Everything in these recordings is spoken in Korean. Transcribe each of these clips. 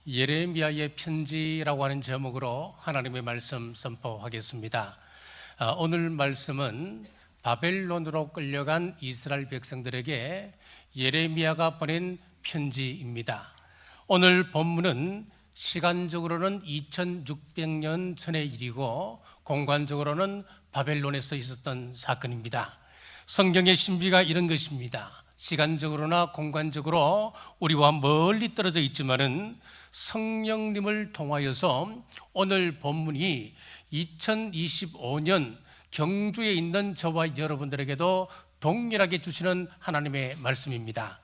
예레미야의 편지라고 하는 제목으로 하나님의 말씀 선포하겠습니다. 오늘 말씀은 바벨론으로 끌려간 이스라엘 백성들에게 예레미야가 보낸 편지입니다. 오늘 본문은 시간적으로는 2600년 전의 일이고 공간적으로는 바벨론에서 있었던 사건입니다. 성경의 신비가 이런 것입니다. 시간적으로나 공간적으로 우리와 멀리 떨어져 있지만은 성령님을 통하여서 오늘 본문이 2025년 경주에 있는 저와 여러분들에게도 동일하게 주시는 하나님의 말씀입니다.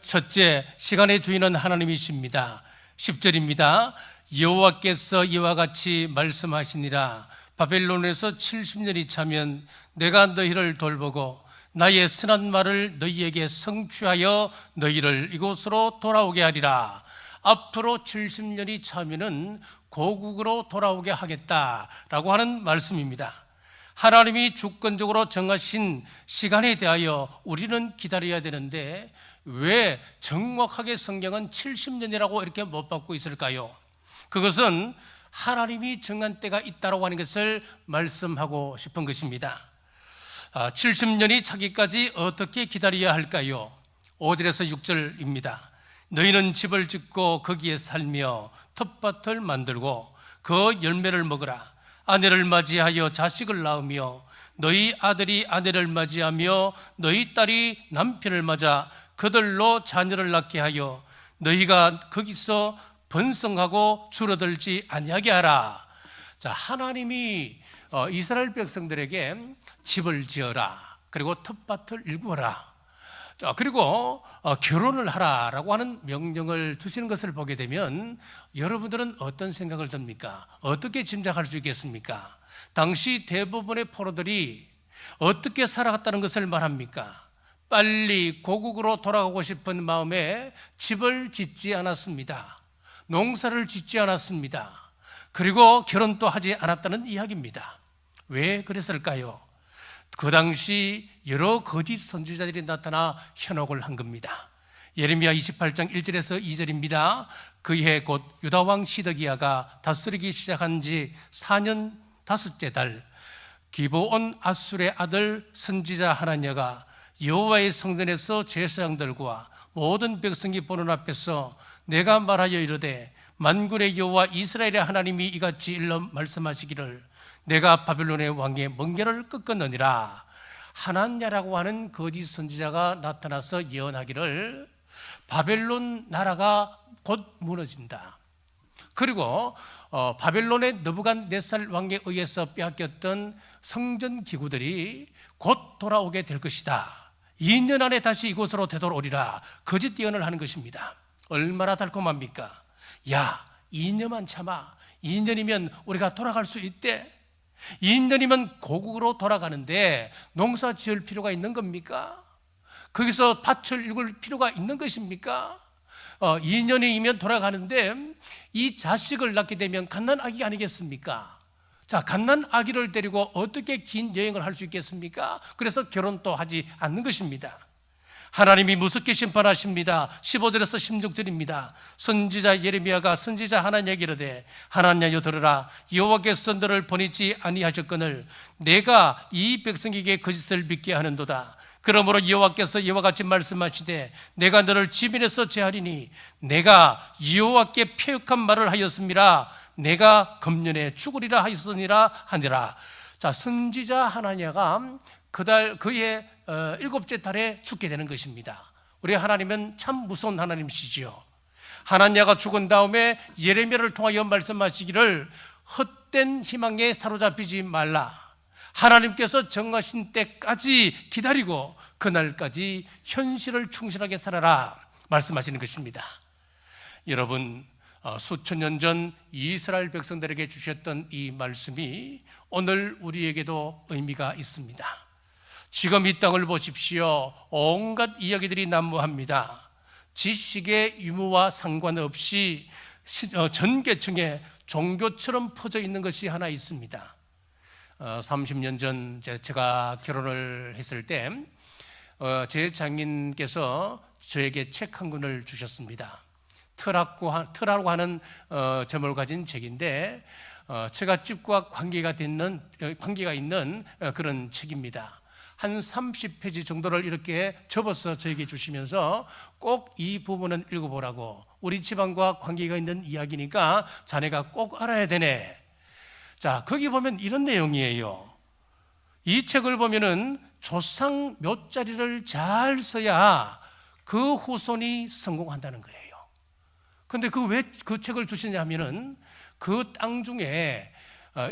첫째, 시간의 주인은 하나님이십니다. 10절입니다. 여호와께서 이와 같이 말씀하시니라. 바벨론에서 70년이 차면 내가 너희를 돌보고 나의 선한 말을 너희에게 성취하여 너희를 이곳으로 돌아오게 하리라. 앞으로 70년이 차면은 고국으로 돌아오게 하겠다라고 하는 말씀입니다. 하나님이 주권적으로 정하신 시간에 대하여 우리는 기다려야 되는데 왜 정확하게 성경은 70년이라고 이렇게 못 받고 있을까요? 그것은 하나님이 정한 때가 있다고 하는 것을 말씀하고 싶은 것입니다. 70년이 차기까지 어떻게 기다려야 할까요? 5절에서 6절입니다. 너희는 집을 짓고 거기에 살며 텃밭을 만들고 그 열매를 먹으라. 아내를 맞이하여 자식을 낳으며 너희 아들이 아내를 맞이하며 너희 딸이 남편을 맞아 그들로 자녀를 낳게 하여 너희가 거기서 번성하고 줄어들지 아니하게 하라. 자, 하나님이 이스라엘 백성들에게 집을 지어라, 그리고 텃밭을 일구어라, 자, 그리고 결혼을 하라라고 하는 명령을 주시는 것을 보게 되면 여러분들은 어떤 생각을 듭니까? 어떻게 짐작할 수 있겠습니까? 당시 대부분의 포로들이 어떻게 살아갔다는 것을 말합니까? 빨리 고국으로 돌아가고 싶은 마음에 집을 짓지 않았습니다. 농사를 짓지 않았습니다. 그리고 결혼도 하지 않았다는 이야기입니다. 왜 그랬을까요? 그 당시 여러 거짓 선지자들이 나타나 현혹을 한 겁니다. 예레미야 28장 1절에서 2절입니다. 그해 곧 유다왕 시드기야가 다스리기 시작한 지 4년 5째 달 기브온 아술의 아들 선지자 하나냐가 여호와의 성전에서 제사장들과 모든 백성이 보는 앞에서 내가 말하여 이르되 만군의 여호와 이스라엘의 하나님이 이같이 일러 말씀하시기를 내가 바벨론의 왕의 멍에를 꺾었느니라. 하나냐라고 하는 거짓 선지자가 나타나서 예언하기를 바벨론 나라가 곧 무너진다. 그리고 바벨론의 느부갓네살 왕에 의해서 빼앗겼던 성전 기구들이 곧 돌아오게 될 것이다. 2년 안에 다시 이곳으로 되돌아오리라. 거짓 예언을 하는 것입니다. 얼마나 달콤합니까? 야, 2년만 참아. 2년이면 우리가 돌아갈 수 있대. 2년이면 고국으로 돌아가는데 농사 지을 필요가 있는 겁니까? 거기서 밭을 일굴 필요가 있는 것입니까? 2년이면 돌아가는데 이 자식을 낳게 되면 갓난 아기 아니겠습니까? 자, 갓난 아기를 데리고 어떻게 긴 여행을 할 수 있겠습니까? 그래서 결혼도 하지 않는 것입니다. 하나님이 무섭게 심판하십니다. 15절에서 16절입니다. 선지자 예레미야가 선지자 하나냐에게 이르되 하나냐여 들으라. 여호와께서 너를 보내지 아니하셨거늘 내가 이 백성에게 거짓을 믿게 하는도다. 그러므로 여호와께서 이와 같이 말씀하시되 내가 너를 지면에서 제하리니 내가 여호와께 패역한 말을 하였음이라. 내가 금년에 죽으리라 하였으니라 하니라. 자, 선지자 하나냐가 그의 7째 달에 죽게 되는 것입니다. 우리 하나님은 참 무서운 하나님이시죠. 하나냐가 죽은 다음에 예레미야를 통하여 말씀하시기를 헛된 희망에 사로잡히지 말라. 하나님께서 정하신 때까지 기다리고 그날까지 현실을 충실하게 살아라 말씀하시는 것입니다. 여러분, 수천 년 전 이스라엘 백성들에게 주셨던 이 말씀이 오늘 우리에게도 의미가 있습니다. 지금 이 땅을 보십시오. 온갖 이야기들이 난무합니다. 지식의 유무와 상관없이 전 계층에 종교처럼 퍼져 있는 것이 하나 있습니다. 30년 전 제가 결혼을 했을 때 제 장인께서 저에게 책 한 권을 주셨습니다. 트라고 하는 제목을 가진 책인데 처갓집과 관계가 있는 그런 책입니다. 한 30페이지 정도를 이렇게 접어서 저에게 주시면서 꼭 이 부분은 읽어보라고, 우리 집안과 관계가 있는 이야기니까 자네가 꼭 알아야 되네. 자, 거기 보면 이런 내용이에요. 이 책을 보면은 조상 몇 자리를 잘 써야 그 후손이 성공한다는 거예요. 근데 왜 그 책을 주시냐 하면은 그 땅 중에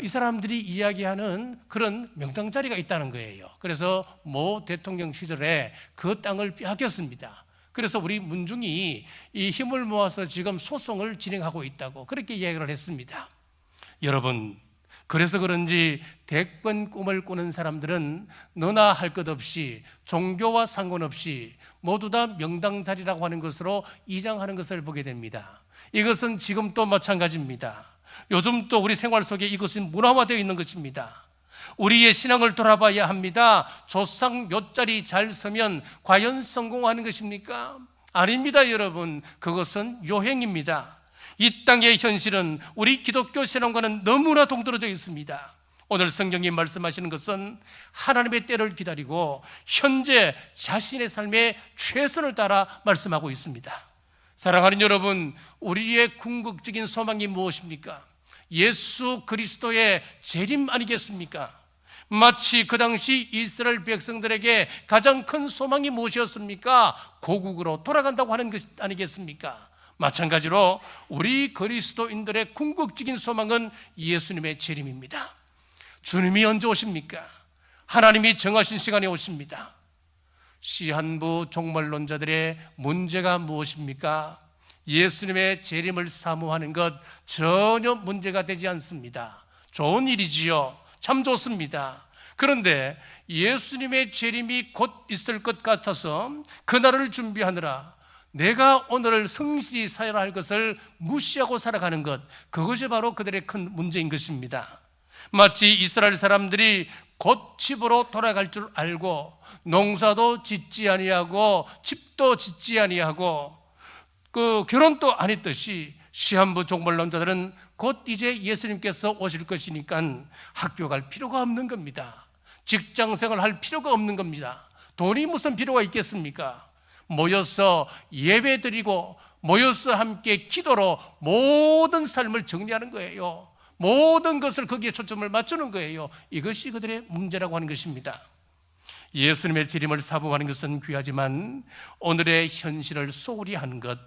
이 사람들이 이야기하는 그런 명당 자리가 있다는 거예요. 그래서 모 대통령 시절에 그 땅을 빼앗겼습니다. 그래서 우리 문중이 이 힘을 모아서 지금 소송을 진행하고 있다고 그렇게 이야기를 했습니다. 여러분, 그래서 그런지 대권 꿈을 꾸는 사람들은 너나 할 것 없이 종교와 상관없이 모두 다 명당 자리라고 하는 것으로 이장하는 것을 보게 됩니다. 이것은 지금 또 마찬가지입니다. 요즘 또 우리 생활 속에 이것이 문화화되어 있는 것입니다. 우리의 신앙을 돌아봐야 합니다. 조상 몇 자리 잘 서면 과연 성공하는 것입니까? 아닙니다, 여러분. 그것은 요행입니다. 이 땅의 현실은 우리 기독교 신앙과는 너무나 동떨어져 있습니다. 오늘 성경이 말씀하시는 것은 하나님의 때를 기다리고 현재 자신의 삶에 최선을 다하라 말씀하고 있습니다. 사랑하는 여러분, 우리의 궁극적인 소망이 무엇입니까? 예수 그리스도의 재림 아니겠습니까? 마치 그 당시 이스라엘 백성들에게 가장 큰 소망이 무엇이었습니까? 고국으로 돌아간다고 하는 것 아니겠습니까? 마찬가지로 우리 그리스도인들의 궁극적인 소망은 예수님의 재림입니다. 주님이 언제 오십니까? 하나님이 정하신 시간에 오십니다. 시한부 종말론자들의 문제가 무엇입니까? 예수님의 재림을 사모하는 것 전혀 문제가 되지 않습니다. 좋은 일이지요. 참 좋습니다. 그런데 예수님의 재림이 곧 있을 것 같아서 그날을 준비하느라 내가 오늘 성실히 살아야 할 것을 무시하고 살아가는 것, 그것이 바로 그들의 큰 문제인 것입니다. 마치 이스라엘 사람들이 곧 집으로 돌아갈 줄 알고 농사도 짓지 아니하고 집도 짓지 아니하고 결혼도 안 했듯이 시한부 종말론자들은 곧 이제 예수님께서 오실 것이니까 학교 갈 필요가 없는 겁니다. 직장생활 할 필요가 없는 겁니다. 돈이 무슨 필요가 있겠습니까? 모여서 예배드리고 모여서 함께 기도로 모든 삶을 정리하는 거예요. 모든 것을 거기에 초점을 맞추는 거예요. 이것이 그들의 문제라고 하는 것입니다. 예수님의 재림을 사모하는 것은 귀하지만 오늘의 현실을 소홀히 하는 것,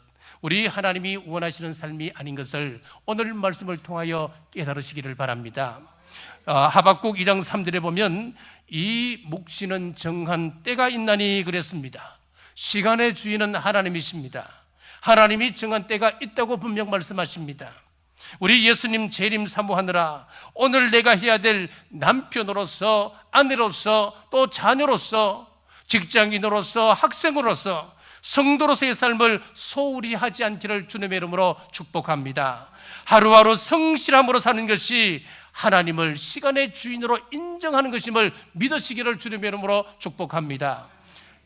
우리 하나님이 원하시는 삶이 아닌 것을 오늘 말씀을 통하여 깨달으시기를 바랍니다. 하박국 2장 3절에 보면 이 묵시는 정한 때가 있나니 그랬습니다. 시간의 주인은 하나님이십니다. 하나님이 정한 때가 있다고 분명 말씀하십니다. 우리 예수님 재림 사모하느라 오늘 내가 해야 될 남편으로서, 아내로서, 또 자녀로서, 직장인으로서, 학생으로서, 성도로서의 삶을 소홀히 하지 않기를 주님의 이름으로 축복합니다. 하루하루 성실함으로 사는 것이 하나님을 시간의 주인으로 인정하는 것임을 믿으시기를 주님의 이름으로 축복합니다.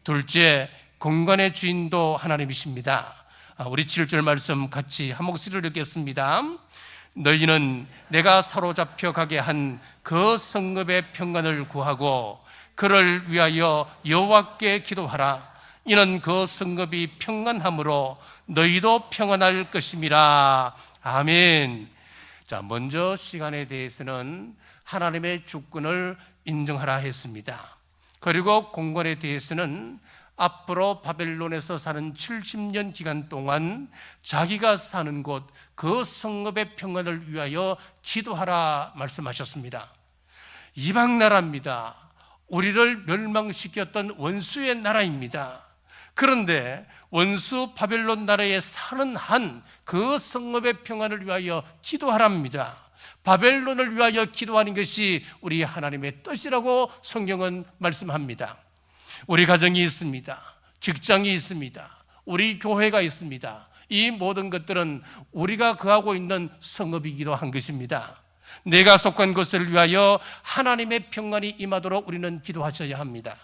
둘째, 공간의 주인도 하나님이십니다. 우리 7절 말씀 같이 한 목소리로 읽겠습니다. 너희는 내가 사로잡혀 가게 한 그 성읍의 평안을 구하고 그를 위하여 여호와께 기도하라. 이는 그 성읍이 평안함으로 너희도 평안할 것임이라. 아멘. 자, 먼저 시간에 대해서는 하나님의 주권을 인정하라 했습니다. 그리고 공간에 대해서는 앞으로 바벨론에서 사는 70년 기간 동안 자기가 사는 곳, 그 성읍의 평안을 위하여 기도하라 말씀하셨습니다. 이방 나라입니다. 우리를 멸망시켰던 원수의 나라입니다. 그런데 원수 바벨론 나라에 사는 한 그 성읍의 평안을 위하여 기도하랍니다. 바벨론을 위하여 기도하는 것이 우리 하나님의 뜻이라고 성경은 말씀합니다. 우리 가정이 있습니다. 직장이 있습니다. 우리 교회가 있습니다. 이 모든 것들은 우리가 거하고 있는 성읍이기도 한 것입니다. 내가 속한 것을 위하여 하나님의 평안이 임하도록 우리는 기도하셔야 합니다.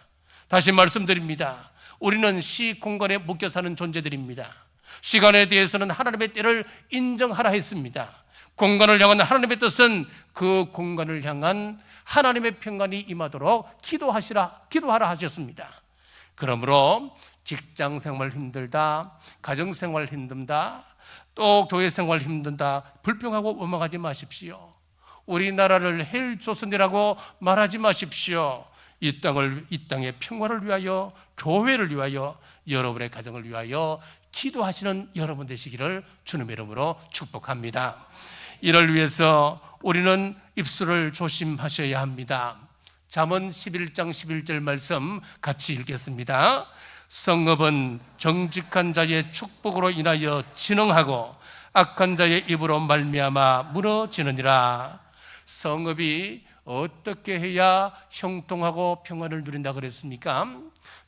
다시 말씀드립니다. 우리는 시 공간에 묶여 사는 존재들입니다. 시간에 대해서는 하나님의 때를 인정하라 했습니다. 공간을 향한 하나님의 뜻은 그 공간을 향한 하나님의 평안이 임하도록 기도하라 하셨습니다. 그러므로 직장 생활 힘들다, 가정 생활 힘든다, 또 교회 생활 힘든다 불평하고 원망하지 마십시오. 우리나라를 헬 조선이라고 말하지 마십시오. 이 땅의 평화를 위하여, 교회를 위하여, 여러분의 가정을 위하여 기도하시는 여러분 되시기를 주님의 이름으로 축복합니다. 이를 위해서 우리는 입술을 조심하셔야 합니다. 잠언 11장 11절 말씀 같이 읽겠습니다. 성읍은 정직한 자의 축복으로 인하여 진흥하고 악한 자의 입으로 말미암아 무너지느니라. 성읍이 어떻게 해야 형통하고 평안을 누린다 그랬습니까?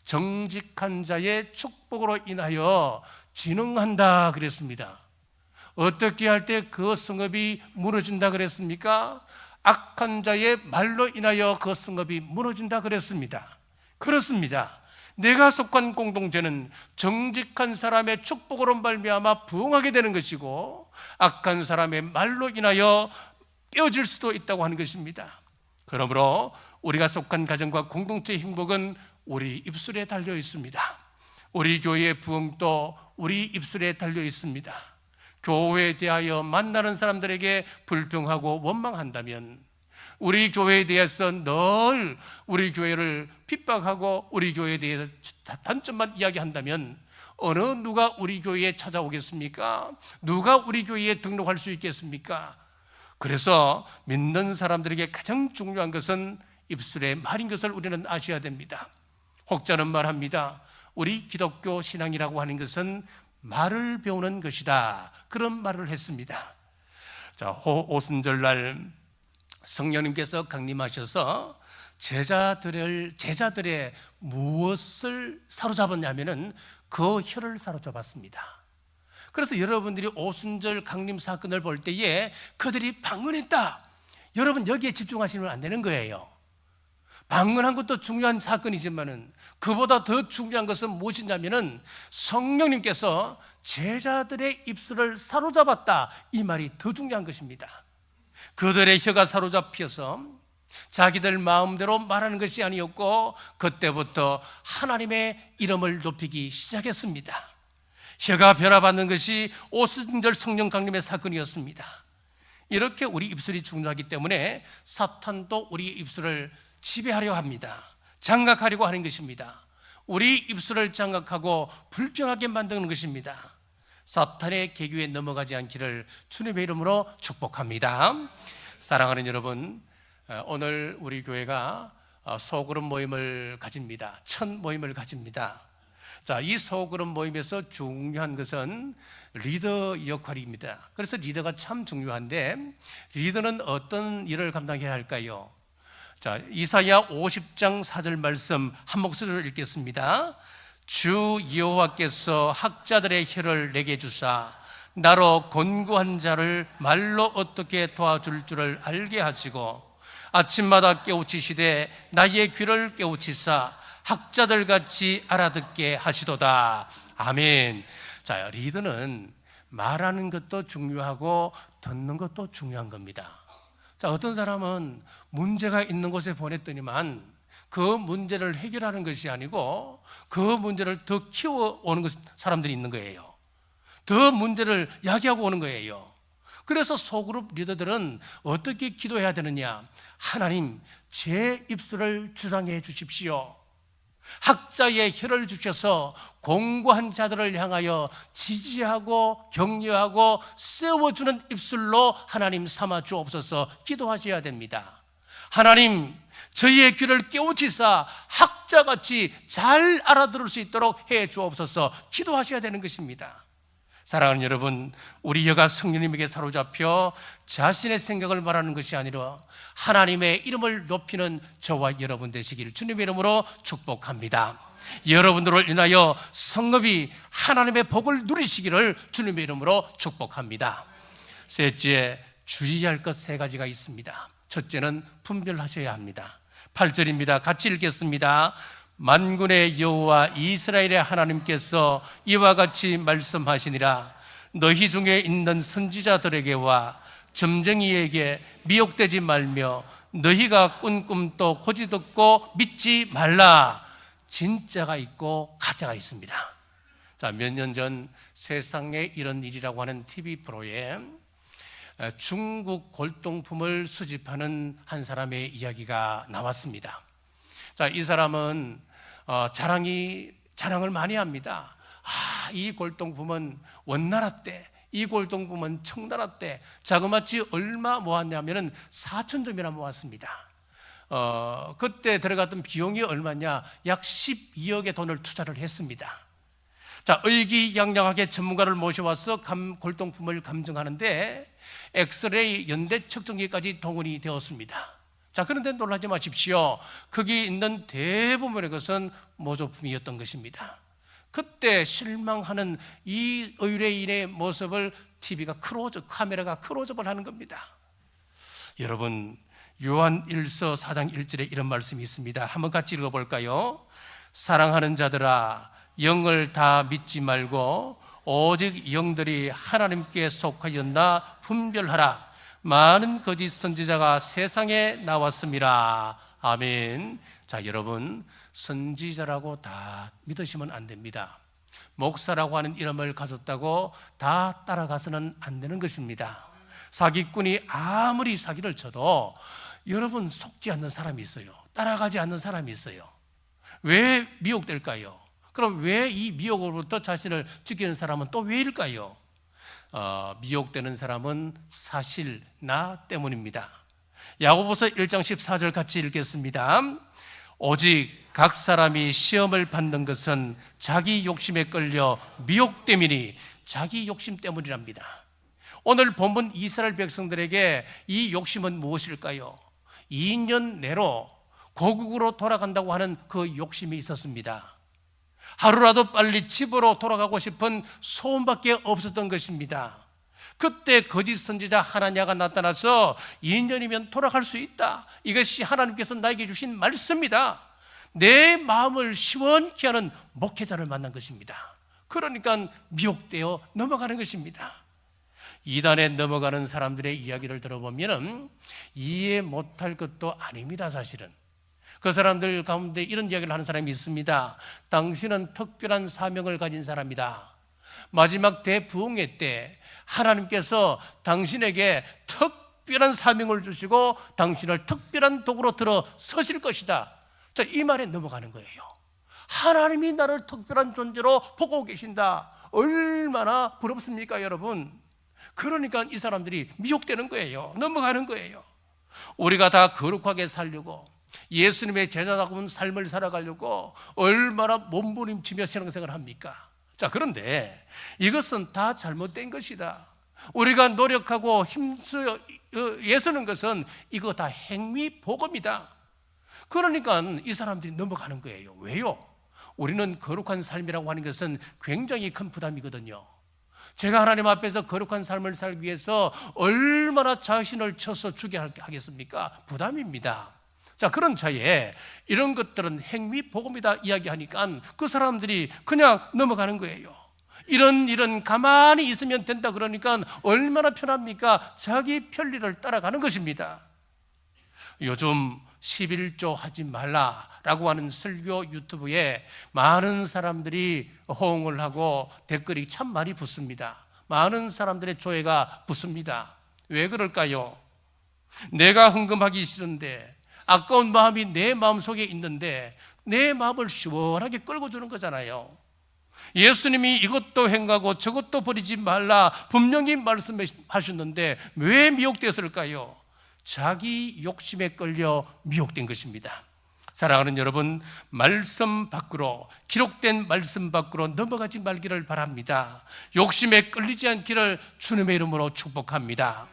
정직한 자의 축복으로 인하여 진흥한다 그랬습니다. 어떻게 할 때 그 성읍이 무너진다 그랬습니까? 악한 자의 말로 인하여 그 성읍이 무너진다 그랬습니다. 그렇습니다. 내가 속한 공동체는 정직한 사람의 축복으로 말미암아 부흥하게 되는 것이고, 악한 사람의 말로 인하여 깨어질 수도 있다고 하는 것입니다. 그러므로 우리가 속한 가정과 공동체의 행복은 우리 입술에 달려 있습니다. 우리 교회의 부흥도 우리 입술에 달려 있습니다. 교회에 대하여 만나는 사람들에게 불평하고 원망한다면, 우리 교회에 대해서 늘 우리 교회를 핍박하고 우리 교회에 대해서 단점만 이야기한다면 어느 누가 우리 교회에 찾아오겠습니까? 누가 우리 교회에 등록할 수 있겠습니까? 그래서 믿는 사람들에게 가장 중요한 것은 입술의 말인 것을 우리는 아셔야 됩니다. 혹자는 말합니다. 우리 기독교 신앙이라고 하는 것은 말을 배우는 것이다. 그런 말을 했습니다. 자, 오순절날 성령님께서 강림하셔서 제자들의 무엇을 사로잡았냐면은 그 혀를 사로잡았습니다. 그래서 여러분들이 오순절 강림 사건을 볼 때에 그들이 방언했다. 여러분 여기에 집중하시면 안 되는 거예요. 방언한 것도 중요한 사건이지만은 그보다 더 중요한 것은 무엇이냐면은 성령님께서 제자들의 입술을 사로잡았다. 이 말이 더 중요한 것입니다. 그들의 혀가 사로잡혀서 자기들 마음대로 말하는 것이 아니었고, 그때부터 하나님의 이름을 높이기 시작했습니다. 혀가 변화받는 것이 오순절 성령 강림의 사건이었습니다. 이렇게 우리 입술이 중요하기 때문에 사탄도 우리 입술을 지배하려 합니다. 장악하려고 하는 것입니다. 우리 입술을 장악하고 불평하게 만드는 것입니다. 사탄의 계교에 넘어가지 않기를 주님의 이름으로 축복합니다. 사랑하는 여러분, 오늘 우리 교회가 소그룹 모임을 가집니다. 첫 모임을 가집니다. 자, 이 소그룹 모임에서 중요한 것은 리더 역할입니다. 그래서 리더가 참 중요한데, 리더는 어떤 일을 감당해야 할까요? 자, 이사야 50장 4절 말씀 한 목소리로 읽겠습니다. 주 여호와께서 학자들의 혀를 내게 주사 나로 곤고한 자를 말로 어떻게 도와줄 줄을 알게 하시고, 아침마다 깨우치시되 나의 귀를 깨우치사 학자들 같이 알아듣게 하시도다. 아멘. 자, 리더는 말하는 것도 중요하고 듣는 것도 중요한 겁니다. 자, 어떤 사람은 문제가 있는 곳에 보냈더니만 그 문제를 해결하는 것이 아니고 그 문제를 더 키워오는 사람들이 있는 거예요. 더 문제를 야기하고 오는 거예요. 그래서 소그룹 리더들은 어떻게 기도해야 되느냐? 하나님, 제 입술을 주장해 주십시오. 학자의 혀를 주셔서 공고한 자들을 향하여 지지하고 격려하고 세워주는 입술로 하나님 삼아 주옵소서 기도하셔야 됩니다. 하나님, 저희의 귀를 깨우치사 학자같이 잘 알아들을 수 있도록 해 주옵소서 기도하셔야 되는 것입니다. 사랑하는 여러분, 우리 혀가 성령님에게 사로잡혀 자신의 생각을 말하는 것이 아니라 하나님의 이름을 높이는 저와 여러분 되시기를 주님의 이름으로 축복합니다. 여러분들을 인하여 성읍이 하나님의 복을 누리시기를 주님의 이름으로 축복합니다. 셋째, 주의할 것 세 가지가 있습니다. 첫째는 분별하셔야 합니다. 8절입니다. 같이 읽겠습니다. 만군의 여호와 이스라엘의 하나님께서 이와 같이 말씀하시니라. 너희 중에 있는 선지자들에게와 점쟁이에게 미혹되지 말며 너희가 꾼 꿈도 고지 듣고 믿지 말라. 진짜가 있고 가짜가 있습니다. 자, 몇 년 전 세상에 이런 일이라고 하는 TV 프로에 중국 골동품을 수집하는 한 사람의 이야기가 나왔습니다. 자, 이 사람은 자랑을 많이 합니다. 이 골동품은 원나라 때, 이 골동품은 청나라 때 자그마치 얼마 모았냐면은 4,000점이나 모았습니다. 그때 들어갔던 비용이 얼마냐? 약 12억의 돈을 투자를 했습니다. 자, 의기양양하게 전문가를 모셔와서 골동품을 감정하는데 엑스레이 연대 측정기까지 동원이 되었습니다. 자, 그런데 놀라지 마십시오. 거기 있는 대부분의 것은 모조품이었던 것입니다. 그때 실망하는 이 의뢰인의 모습을 카메라가 크로즈업을 하는 겁니다. 여러분, 요한 1서 4장 1절에 이런 말씀이 있습니다. 한번 같이 읽어볼까요? 사랑하는 자들아, 영을 다 믿지 말고 오직 영들이 하나님께 속하였나 분별하라. 많은 거짓 선지자가 세상에 나왔습니다. 아멘. 자, 여러분, 선지자라고 다 믿으시면 안 됩니다. 목사라고 하는 이름을 가졌다고 다 따라가서는 안 되는 것입니다. 사기꾼이 아무리 사기를 쳐도 여러분, 속지 않는 사람이 있어요. 따라가지 않는 사람이 있어요. 왜 미혹될까요? 그럼 왜 이 미혹으로부터 자신을 지키는 사람은 또 왜일까요? 미혹되는 사람은 사실 나 때문입니다. 야고보서 1장 14절 같이 읽겠습니다. 오직 각 사람이 시험을 받는 것은 자기 욕심에 끌려 미혹됨이니 자기 욕심 때문이랍니다. 오늘 본문 이스라엘 백성들에게 이 욕심은 무엇일까요? 2년 내로 고국으로 돌아간다고 하는 그 욕심이 있었습니다. 하루라도 빨리 집으로 돌아가고 싶은 소원밖에 없었던 것입니다. 그때 거짓 선지자 하나냐가 나타나서 2년이면 돌아갈 수 있다. 이것이 하나님께서 나에게 주신 말씀이다. 내 마음을 시원케 하는 목회자를 만난 것입니다. 그러니까 미혹되어 넘어가는 것입니다. 이단에 넘어가는 사람들의 이야기를 들어보면 이해 못할 것도 아닙니다. 사실은 그 사람들 가운데 이런 이야기를 하는 사람이 있습니다. 당신은 특별한 사명을 가진 사람이다. 마지막 대부흥회 때 하나님께서 당신에게 특별한 사명을 주시고 당신을 특별한 도구로 들어 서실 것이다. 자, 이 말에 넘어가는 거예요. 하나님이 나를 특별한 존재로 보고 계신다. 얼마나 부럽습니까, 여러분? 그러니까 이 사람들이 미혹되는 거예요. 넘어가는 거예요. 우리가 다 거룩하게 살려고 예수님의 제자다운 삶을 살아가려고 얼마나 몸부림치며 신앙생활을 합니까? 자, 그런데 이것은 다 잘못된 것이다. 우리가 노력하고 힘써 애쓰는 것은 이거 다 행위복음이다. 그러니까 이 사람들이 넘어가는 거예요. 왜요? 우리는 거룩한 삶이라고 하는 것은 굉장히 큰 부담이거든요. 제가 하나님 앞에서 거룩한 삶을 살기 위해서 얼마나 자신을 쳐서 주게 하겠습니까? 부담입니다. 자, 그런 차에 이런 것들은 행위복음이다 이야기하니까 그 사람들이 그냥 넘어가는 거예요. 이런 가만히 있으면 된다 그러니까 얼마나 편합니까? 자기 편리를 따라가는 것입니다. 요즘 11조 하지 말라라고 하는 설교 유튜브에 많은 사람들이 호응을 하고 댓글이 참 많이 붙습니다. 많은 사람들의 조회가 붙습니다. 왜 그럴까요? 내가 헌금하기 싫은데 아까운 마음이 내 마음속에 있는데 내 마음을 시원하게 끌고 주는 거잖아요. 예수님이 이것도 행하고 저것도 버리지 말라 분명히 말씀하셨는데 왜 미혹되었을까요? 자기 욕심에 끌려 미혹된 것입니다. 사랑하는 여러분, 말씀 밖으로, 기록된 말씀 밖으로 넘어가지 말기를 바랍니다. 욕심에 끌리지 않기를 주님의 이름으로 축복합니다.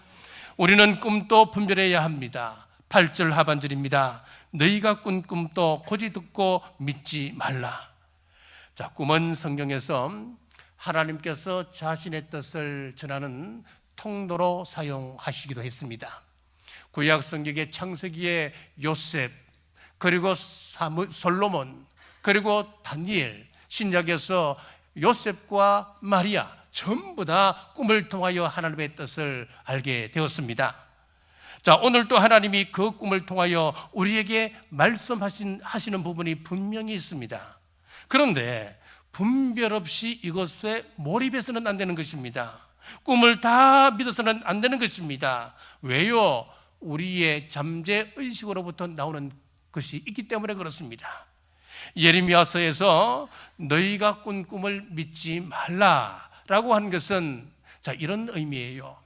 우리는 꿈도 분별해야 합니다. 8절 하반절입니다. 너희가 꾼 꿈도 고지 듣고 믿지 말라. 자, 꿈은 성경에서 하나님께서 자신의 뜻을 전하는 통로로 사용하시기도 했습니다. 구약 성경의 창세기의 요셉, 그리고 솔로몬, 그리고 다니엘, 신약에서 요셉과 마리아 전부 다 꿈을 통하여 하나님의 뜻을 알게 되었습니다. 자, 오늘도 하나님이 그 꿈을 통하여 우리에게 말씀하시는 부분이 분명히 있습니다. 그런데 분별 없이 이것에 몰입해서는 안 되는 것입니다. 꿈을 다 믿어서는 안 되는 것입니다. 왜요? 우리의 잠재의식으로부터 나오는 것이 있기 때문에 그렇습니다. 예레미야서에서 너희가 꾼 꿈을 믿지 말라라고 한 것은 이런 의미예요.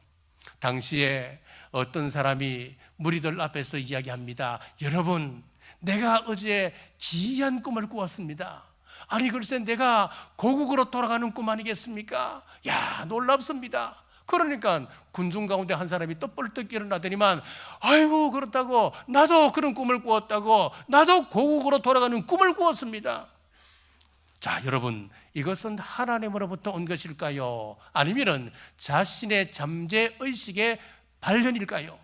당시에 어떤 사람이 무리들 앞에서 이야기합니다. 여러분, 내가 어제 기이한 꿈을 꾸었습니다. 아니 글쎄 내가 고국으로 돌아가는 꿈 아니겠습니까? 야, 놀랍습니다. 그러니까 군중 가운데 한 사람이 또 뻘떡 일어나더니만 아이고 그렇다고 나도 그런 꿈을 꾸었다고 나도 고국으로 돌아가는 꿈을 꾸었습니다. 자, 여러분, 이것은 하나님으로부터 온 것일까요? 아니면 자신의 잠재의식의 발현일까요?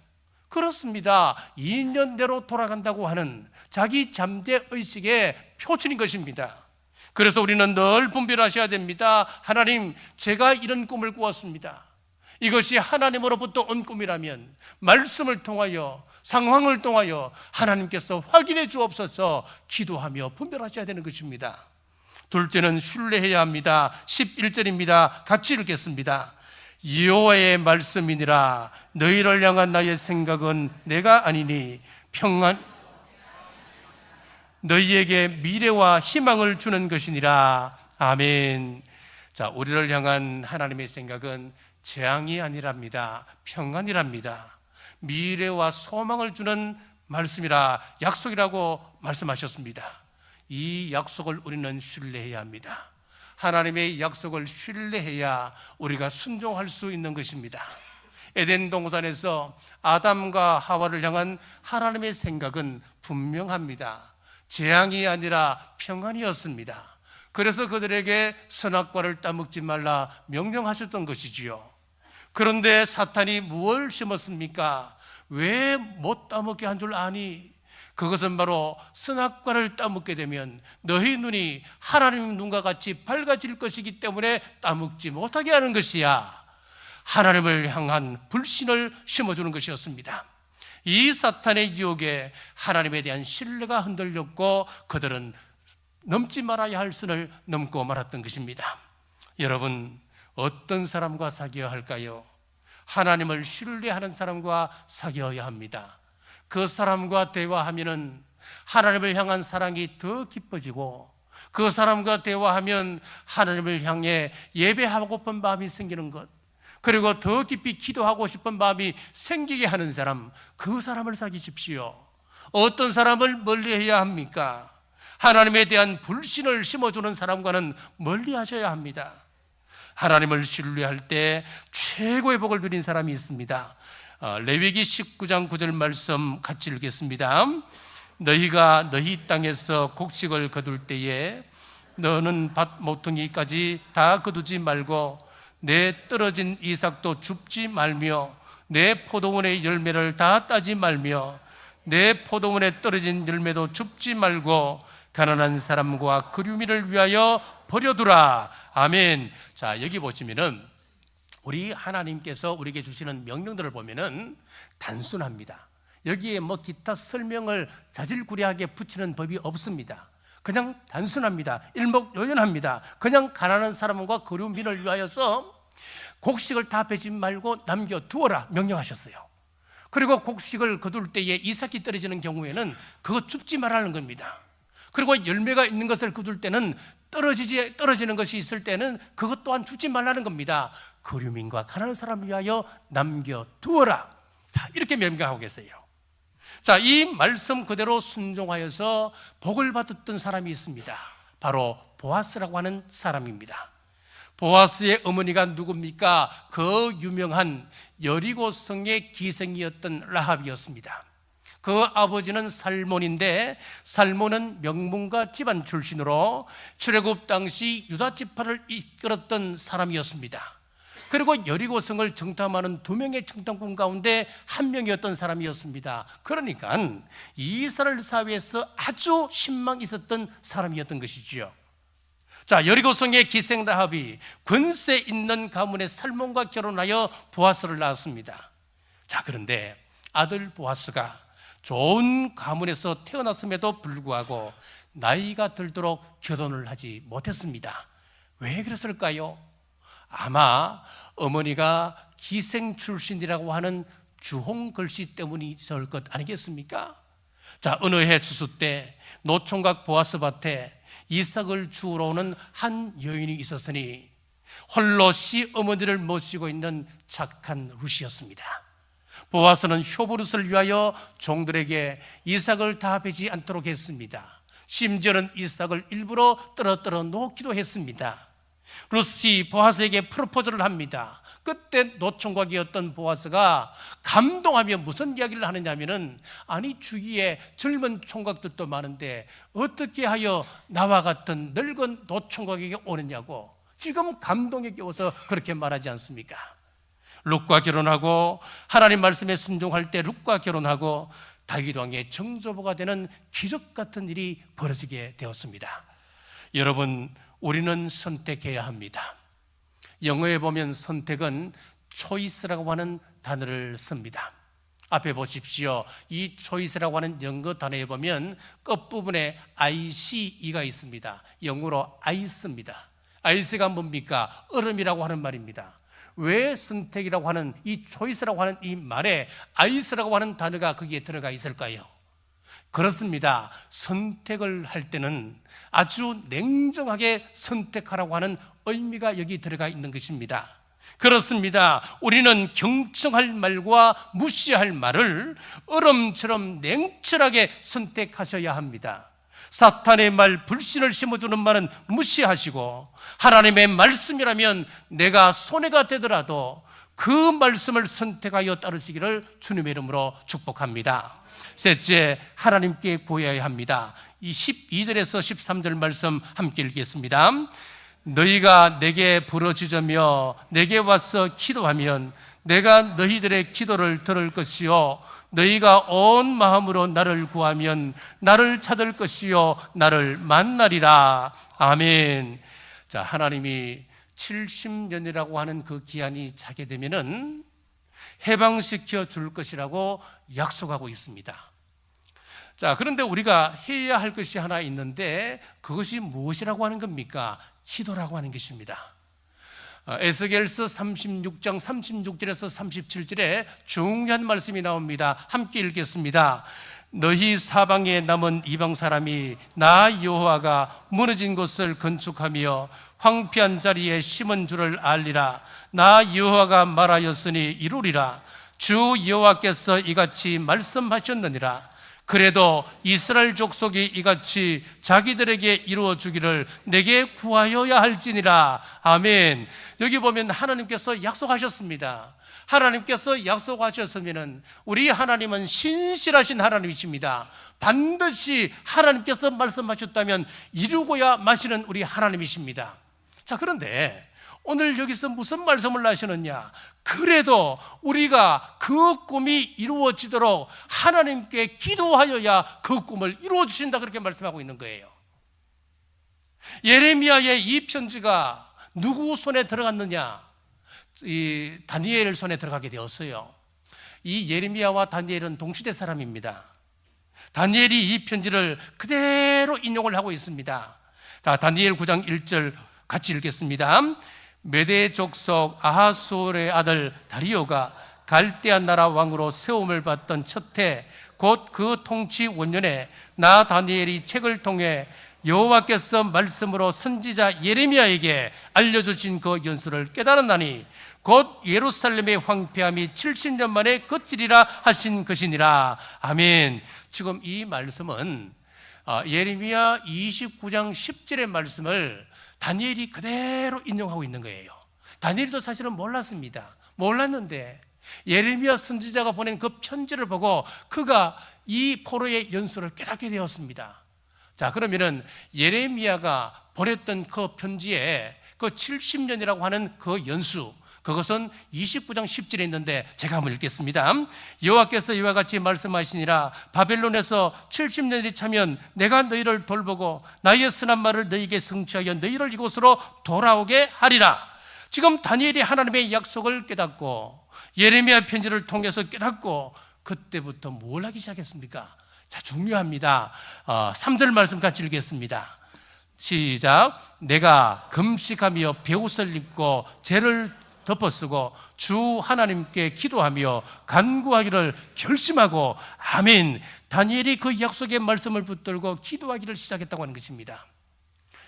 그렇습니다. 2년대로 돌아간다고 하는 자기 잠재의식의 표출인 것입니다. 그래서 우리는 늘 분별하셔야 됩니다. 하나님, 제가 이런 꿈을 꾸었습니다. 이것이 하나님으로부터 온 꿈이라면 말씀을 통하여 상황을 통하여 하나님께서 확인해 주옵소서 기도하며 분별하셔야 되는 것입니다. 둘째는 신뢰해야 합니다. 11절입니다. 같이 읽겠습니다. 여호와의 말씀이니라 너희를 향한 나의 생각은 내가 아니니 평안 너희에게 미래와 희망을 주는 것이니라. 아멘. 자, 우리를 향한 하나님의 생각은 재앙이 아니랍니다. 평안이랍니다. 미래와 소망을 주는 말씀이라, 약속이라고 말씀하셨습니다. 이 약속을 우리는 신뢰해야 합니다. 하나님의 약속을 신뢰해야 우리가 순종할 수 있는 것입니다. 에덴 동산에서 아담과 하와를 향한 하나님의 생각은 분명합니다. 재앙이 아니라 평안이었습니다. 그래서 그들에게 선악과를 따먹지 말라 명령하셨던 것이지요. 그런데 사탄이 무엇을 심었습니까? 왜 못 따먹게 한 줄 아니? 그것은 바로 선악과를 따먹게 되면 너희 눈이 하나님 눈과 같이 밝아질 것이기 때문에 따먹지 못하게 하는 것이야. 하나님을 향한 불신을 심어주는 것이었습니다. 이 사탄의 유혹에 하나님에 대한 신뢰가 흔들렸고 그들은 넘지 말아야 할 선을 넘고 말았던 것입니다. 여러분, 어떤 사람과 사귀어야 할까요? 하나님을 신뢰하는 사람과 사귀어야 합니다. 그 사람과 대화하면 하나님을 향한 사랑이 더 깊어지고 그 사람과 대화하면 하나님을 향해 예배하고픈 마음이 생기는 것, 그리고 더 깊이 기도하고 싶은 마음이 생기게 하는 사람, 그 사람을 사귀십시오. 어떤 사람을 멀리해야 합니까? 하나님에 대한 불신을 심어주는 사람과는 멀리하셔야 합니다. 하나님을 신뢰할 때 최고의 복을 누린 사람이 있습니다. 레위기 19장 9절 말씀 같이 읽겠습니다. 너희가 너희 땅에서 곡식을 거둘 때에 너는 밭 모퉁이까지 다 거두지 말고 내 떨어진 이삭도 줍지 말며 내 포도원의 열매를 다 따지 말며 내 포도원에 떨어진 열매도 줍지 말고 가난한 사람과 그류민을 위하여 버려두라. 아멘. 자, 여기 보시면은 우리 하나님께서 우리에게 주시는 명령들을 보면은 단순합니다. 여기에 뭐 기타 설명을 자질구레하게 붙이는 법이 없습니다. 그냥 단순합니다. 일목요연합니다. 그냥 가난한 사람과 거류민을 위하여서 곡식을 다 베지 말고 남겨두어라 명령하셨어요. 그리고 곡식을 거둘 때에 이삭이 떨어지는 경우에는 그거 줍지 말라는 겁니다. 그리고 열매가 있는 것을 거둘 때는 떨어지는 것이 있을 때는 그것 또한 줍지 말라는 겁니다. 거류민과 가난한 사람을 위하여 남겨두어라. 자, 이렇게 명령하고 계세요. 자, 이 말씀 그대로 순종하여서 복을 받았던 사람이 있습니다. 바로 보아스라고 하는 사람입니다. 보아스의 어머니가 누굽니까? 그 유명한 여리고성의 기생이었던 라합이었습니다. 그 아버지는 살몬인데 살몬은 명문가 집안 출신으로 출애굽 당시 유다 지파를 이끌었던 사람이었습니다. 그리고 여리고성을 정탐하는 2명의 정탐꾼 가운데 1명이었던 사람이었습니다. 그러니까 이스라엘 사회에서 아주 신망이 있었던 사람이었던 것이지요. 자, 여리고성의 기생 라합이 권세 있는 가문의 살몬과 결혼하여 보아스를 낳았습니다. 자, 그런데 아들 보아스가 좋은 가문에서 태어났음에도 불구하고 나이가 들도록 결혼을 하지 못했습니다. 왜 그랬을까요? 아마 어머니가 기생 출신이라고 하는 주홍 글씨 때문이었을 것 아니겠습니까? 자, 어느 해 추수 때 노총각 보아스 밭에 이삭을 주우러 오는 한 여인이 있었으니 홀로 시어머니를 모시고 있는 착한 룻이었습니다. 보아스는 효부룻을 위하여 종들에게 이삭을 다 베지 않도록 했습니다. 심지어는 이삭을 일부러 떨어뜨려 놓기도 했습니다. 룻이 보아스에게 프로포즈를 합니다. 그때 노총각이었던 보아스가 감동하며 무슨 이야기를 하느냐면은, 아니 주위에 젊은 총각들도 많은데 어떻게 하여 나와 같은 늙은 노총각에게 오느냐고 지금 감동에 겨워서 그렇게 말하지 않습니까? 룻과 결혼하고 하나님 말씀에 순종할 때 룻과 결혼하고 다윗 왕의 정조보가 되는 기적 같은 일이 벌어지게 되었습니다. 여러분, 우리는 선택해야 합니다. 영어에 보면 선택은 choice라고 하는 단어를 씁니다. 앞에 보십시오. 이 choice라고 하는 영어 단어에 보면 끝부분에 ICE가 있습니다. 영어로 ice입니다. ice가 뭡니까? 얼음이라고 하는 말입니다. 왜 선택이라고 하는 이 choice라고 하는 이 말에 ice라고 하는 단어가 거기에 들어가 있을까요? 그렇습니다. 선택을 할 때는 아주 냉정하게 선택하라고 하는 의미가 여기 들어가 있는 것입니다. 그렇습니다. 우리는 경청할 말과 무시할 말을 얼음처럼 냉철하게 선택하셔야 합니다. 사탄의 말, 불신을 심어주는 말은 무시하시고, 하나님의 말씀이라면 내가 손해가 되더라도 그 말씀을 선택하여 따르시기를 주님의 이름으로 축복합니다. 셋째, 하나님께 구해야 합니다. 이 12절에서 13절 말씀 함께 읽겠습니다. 너희가 내게 부르짖으며 내게 와서 기도하면 내가 너희들의 기도를 들을 것이요, 너희가 온 마음으로 나를 구하면 나를 찾을 것이요 나를 만나리라. 아멘. 자, 하나님이 70년이라고 하는 그 기한이 차게 되면은 해방시켜 줄 것이라고 약속하고 있습니다. 자, 그런데 우리가 해야 할 것이 하나 있는데 그것이 무엇이라고 하는 겁니까? 기도라고 하는 것입니다. 에스겔서 36장 36절에서 37절에 중요한 말씀이 나옵니다. 함께 읽겠습니다. 너희 사방에 남은 이방 사람이 나 여호와가 무너진 곳을 건축하며 황폐한 자리에 심은 줄을 알리라. 나 여호와가 말하였으니 이루리라. 주 여호와께서 이같이 말씀하셨느니라. 그래도 이스라엘 족속이 이같이 자기들에게 이루어 주기를 내게 구하여야 할지니라. 아멘. 여기 보면 하나님께서 약속하셨습니다. 하나님께서 약속하셨으면 우리 하나님은 신실하신 하나님이십니다. 반드시 하나님께서 말씀하셨다면 이루고야 마시는 우리 하나님이십니다. 자, 그런데 오늘 여기서 무슨 말씀을 하시느냐? 그래도 우리가 그 꿈이 이루어지도록 하나님께 기도하여야 그 꿈을 이루어 주신다, 그렇게 말씀하고 있는 거예요. 예레미야의 이 편지가 누구 손에 들어갔느냐? 이 다니엘 손에 들어가게 되었어요. 이 예레미야와 다니엘은 동시대 사람입니다. 다니엘이 이 편지를 그대로 인용을 하고 있습니다. 자, 다니엘 9장 1절 같이 읽겠습니다. 메대 족속 아하수올의 아들 다리오가 갈대아 나라 왕으로 세움을 받던 첫 해, 곧 그 통치 원년에 나 다니엘이 책을 통해 여호와께서 말씀으로 선지자 예레미야에게 알려주신 그 연수를 깨달았나니 곧 예루살렘의 황폐함이 70년 만에 그치리라 하신 것이니라. 아멘. 지금 이 말씀은 예레미야 29장 10절의 말씀을 다니엘이 그대로 인용하고 있는 거예요. 다니엘도 사실은 몰랐는데 예레미야 선지자가 보낸 그 편지를 보고 그가 이 포로의 연수를 깨닫게 되었습니다. 자, 그러면은 예레미야가 보냈던 그 편지에 그 70년이라고 하는 그 연수, 그것은 29장 10절에 있는데 제가 한번 읽겠습니다. 여호와께서 이와 같이 말씀하시니라. 바벨론에서 70년이 차면 내가 너희를 돌보고 나의 선한 말을 너희에게 성취하여 너희를 이곳으로 돌아오게 하리라. 지금 다니엘이 하나님의 약속을 깨닫고 예레미야 편지를 통해서 깨닫고 그때부터 뭘 하기 시작했습니까? 자, 중요합니다. 3절 말씀 같이 읽겠습니다. 시작. 내가 금식하며 베옷을 입고 죄를 덮어쓰고 주 하나님께 기도하며 간구하기를 결심하고 아멘. 다니엘이 그 약속의 말씀을 붙들고 기도하기를 시작했다고 하는 것입니다.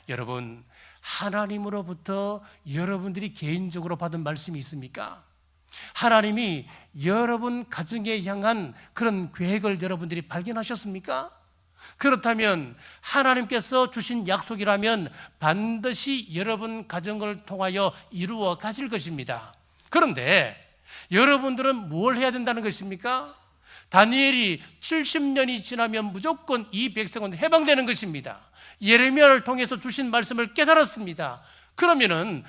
여러분, 하나님으로부터 여러분들이 개인적으로 받은 말씀이 있습니까? 하나님이 여러분 가정에 향한 그런 계획을 여러분들이 발견하셨습니까? 그렇다면 하나님께서 주신 약속이라면 반드시 여러분 가정을 통하여 이루어 가실 것입니다. 그런데 여러분들은 뭘 해야 된다는 것입니까? 다니엘이 70년이 지나면 무조건 이 백성은 해방되는 것입니다. 예레미야를 통해서 주신 말씀을 깨달았습니다. 그러면은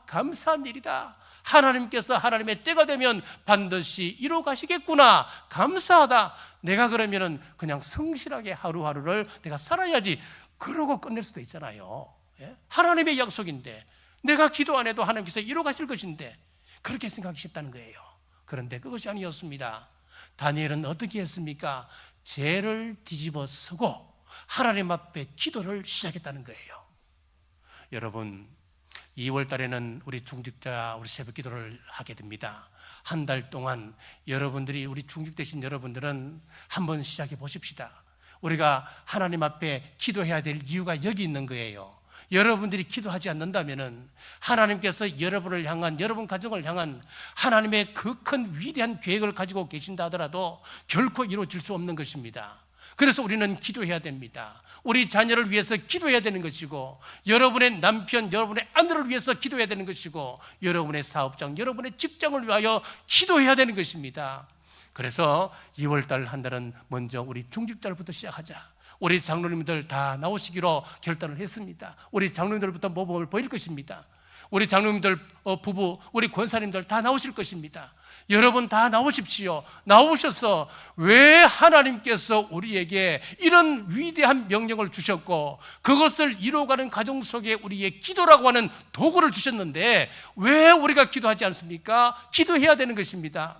감사한 일이다. 하나님께서 하나님의 때가 되면 반드시 이루어 가시겠구나. 감사하다. 내가 그러면은 그냥 성실하게 하루하루를 내가 살아야지. 그러고 끝낼 수도 있잖아요. 하나님의 약속인데 내가 기도 안 해도 하나님께서 이루어 가실 것인데 그렇게 생각하기 쉽다는 거예요. 그런데 그것이 아니었습니다. 다니엘은 어떻게 했습니까? 죄를 뒤집어 쓰고 하나님 앞에 기도를 시작했다는 거예요. 여러분, 2월 달에는 우리 중직자 우리 새벽 기도를 하게 됩니다. 한 달 동안 여러분들이 우리 중직되신 여러분들은 한번 시작해 보십시다. 우리가 하나님 앞에 기도해야 될 이유가 여기 있는 거예요. 여러분들이 기도하지 않는다면은 하나님께서 여러분을 향한, 여러분 가정을 향한 하나님의 그 큰 위대한 계획을 가지고 계신다 하더라도 결코 이루어질 수 없는 것입니다. 그래서 우리는 기도해야 됩니다. 우리 자녀를 위해서 기도해야 되는 것이고, 여러분의 남편, 여러분의 아내를 위해서 기도해야 되는 것이고, 여러분의 사업장, 여러분의 직장을 위하여 기도해야 되는 것입니다. 그래서 2월달 한 달은 먼저 우리 중직자부터 시작하자. 우리 장로님들 다 나오시기로 결단을 했습니다. 우리 장로님들부터 모범을 보일 것입니다. 우리 장로님들 부부, 우리 권사님들 다 나오실 것입니다. 여러분 다 나오십시오. 나오셔서 왜 하나님께서 우리에게 이런 위대한 명령을 주셨고 그것을 이루어가는 가정 속에 우리의 기도라고 하는 도구를 주셨는데 왜 우리가 기도하지 않습니까? 기도해야 되는 것입니다.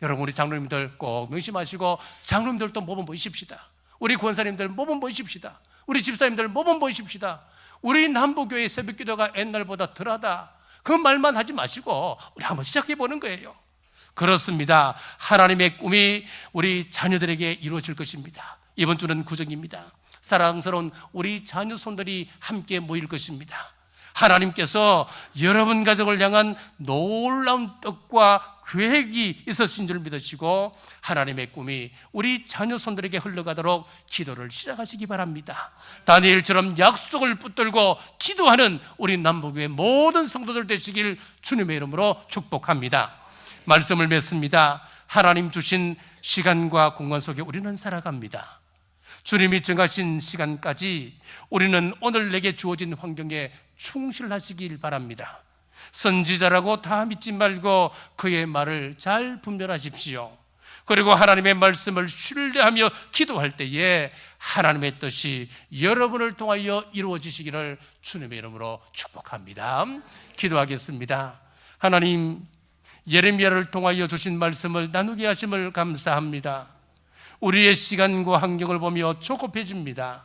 여러분, 우리 장로님들 꼭 명심하시고 장로님들도 모범 보이십시다. 우리 권사님들 모범 보이십시다. 우리 집사님들 모범 보이십시다. 우리 남부교회 새벽기도가 옛날보다 덜하다, 그 말만 하지 마시고 우리 한번 시작해 보는 거예요. 그렇습니다. 하나님의 꿈이 우리 자녀들에게 이루어질 것입니다. 이번 주는 구정입니다. 사랑스러운 우리 자녀 손들이 함께 모일 것입니다. 하나님께서 여러분 가족을 향한 놀라운 뜻과 계획이 있으신 줄 믿으시고 하나님의 꿈이 우리 자녀 손들에게 흘러가도록 기도를 시작하시기 바랍니다. 다니엘처럼 약속을 붙들고 기도하는 우리 남부교회 모든 성도들 되시길 주님의 이름으로 축복합니다. 말씀을 맺습니다. 하나님 주신 시간과 공간 속에 우리는 살아갑니다. 주님이 정하신 시간까지 우리는 오늘 내게 주어진 환경에 충실하시길 바랍니다. 선지자라고 다 믿지 말고 그의 말을 잘 분별하십시오. 그리고 하나님의 말씀을 신뢰하며 기도할 때에 하나님의 뜻이 여러분을 통하여 이루어지시기를 주님의 이름으로 축복합니다. 기도하겠습니다. 하나님, 예레미야를 통하여 주신 말씀을 나누게 하심을 감사합니다. 우리의 시간과 환경을 보며 조급해집니다.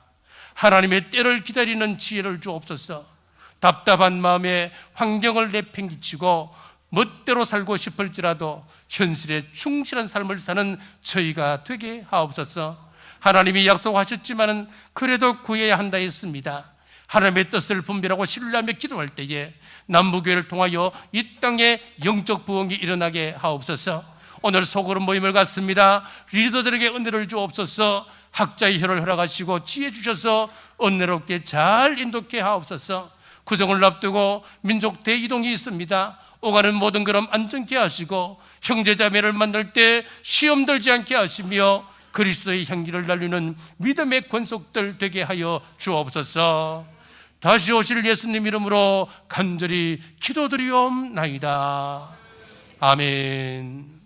하나님의 때를 기다리는 지혜를 주옵소서. 답답한 마음에 환경을 내팽개치고 멋대로 살고 싶을지라도 현실에 충실한 삶을 사는 저희가 되게 하옵소서. 하나님이 약속하셨지만은 그래도 구해야 한다 했습니다. 하나님의 뜻을 분별하고 신뢰하며 기도할 때에 남부교회를 통하여 이 땅에 영적 부흥이 일어나게 하옵소서. 오늘 소그룹 모임을 갖습니다. 리더들에게 은혜를 주옵소서. 학자의 혀를 허락하시고 지혜 주셔서 은혜롭게 잘 인도케 하옵소서. 구정을 앞두고 민족 대이동이 있습니다. 오가는 모든 걸음 안전케 하시고 형제자매를 만날 때 시험 들지 않게 하시며 그리스도의 향기를 날리는 믿음의 권속들 되게 하여 주옵소서. 다시 오실 예수님 이름으로 간절히 기도드리옵나이다. 아멘.